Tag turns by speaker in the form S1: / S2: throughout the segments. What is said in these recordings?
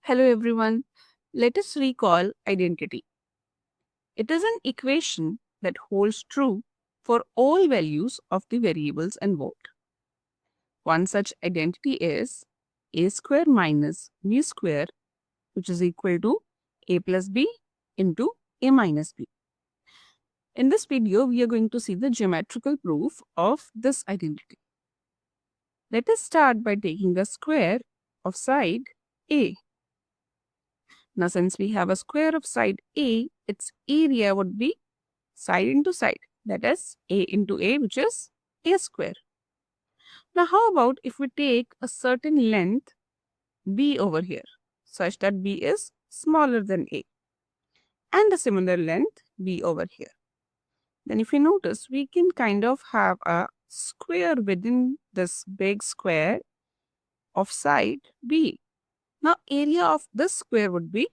S1: Hello everyone. Let us recall identity. It is an equation that holds true for all values of the variables involved. One such identity is a square minus b square, which is equal to a plus b into a minus b. In this video, we are going to see the geometrical proof of this identity. Let us start by taking the square of side a. Now, since we have a square of side A, its area would be side into side. That is A into A, which is A square. Now, how about if we take a certain length B over here, such that B is smaller than A, and a similar length B over here. Then if you notice, we can kind of have a square within this big square of side B. Now, area of this square would be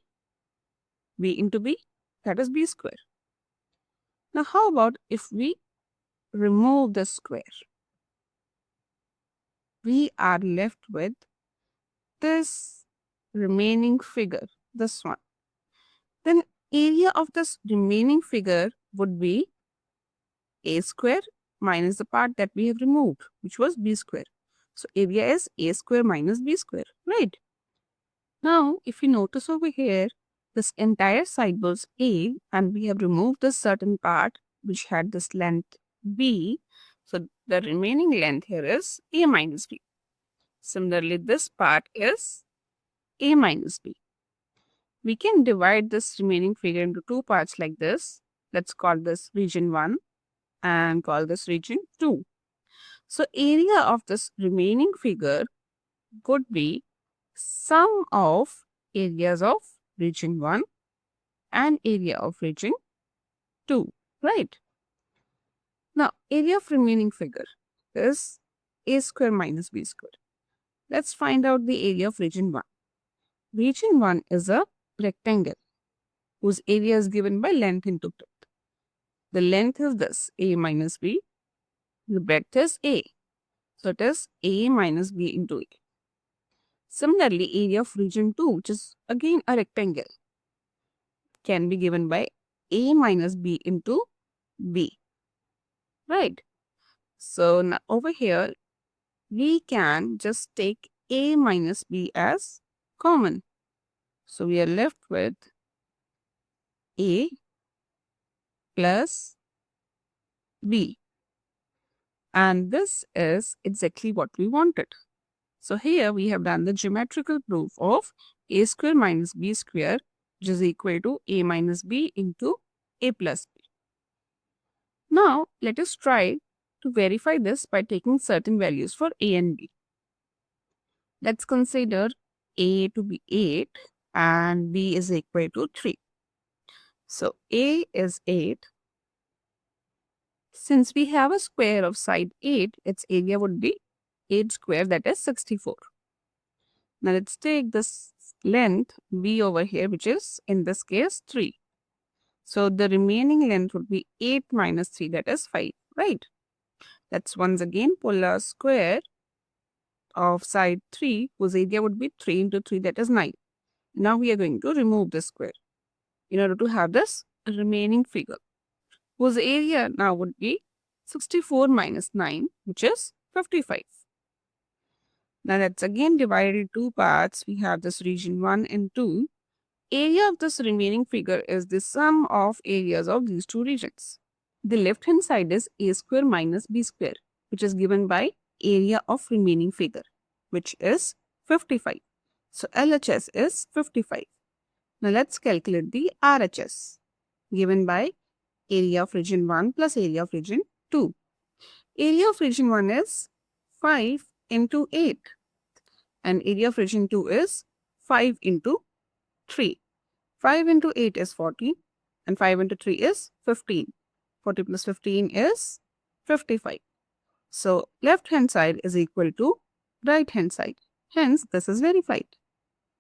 S1: B into B, that is B square. Now, how about if we remove the square? We are left with this remaining figure, this one. Then area of this remaining figure would be A square minus the part that we have removed, which was B square. So area is A square minus B square, right? Now, if you notice over here, this entire side was A and we have removed this certain part which had this length B. So the remaining length here is A minus B. Similarly, this part is A minus B. We can divide this remaining figure into two parts like this. Let's call this region 1 and call this region 2. So area of this remaining figure could be sum of areas of region 1 and area of region 2, right? Now, area of remaining figure is A square minus B square. Let's find out the area of region 1. Region 1 is a rectangle whose area is given by length into breadth. The length is this, A minus B. The breadth is A. So it is A minus B into A. Similarly, area of region 2, which is again a rectangle, can be given by A minus B into B. Right? So now over here, we can just take A minus B as common. So we are left with A plus B. And this is exactly what we wanted. So here we have done the geometrical proof of A square minus B square, which is equal to A minus B into A plus B. Now let us try to verify this by taking certain values for A and B. Let's consider A to be 8 and B is equal to 3. So A is 8. Since we have a square of side 8, its area would be 8 square, that is 64. Now let's take this length B over here, which is in this case 3. So the remaining length would be 8 minus 3, that is 5, right? Let's once again pull a square of side 3, whose area would be 3 into 3, that is 9. Now we are going to remove this square in order to have this remaining figure, whose area now would be 64 minus 9, which is 55. Now let's again divide it in two parts. We have this region 1 and 2. Area of this remaining figure is the sum of areas of these two regions. The left hand side is A square minus B square, which is given by area of remaining figure, which is 55. So LHS is 55. Now let's calculate the RHS, given by area of region 1 plus area of region 2. Area of region 1 is 5 into 8 and area of region 2 is 5 into 3. 5 into 8 is 40 and 5 into 3 is 15. 40 plus 15 is 55. So left hand side is equal to right hand side. Hence, this is verified.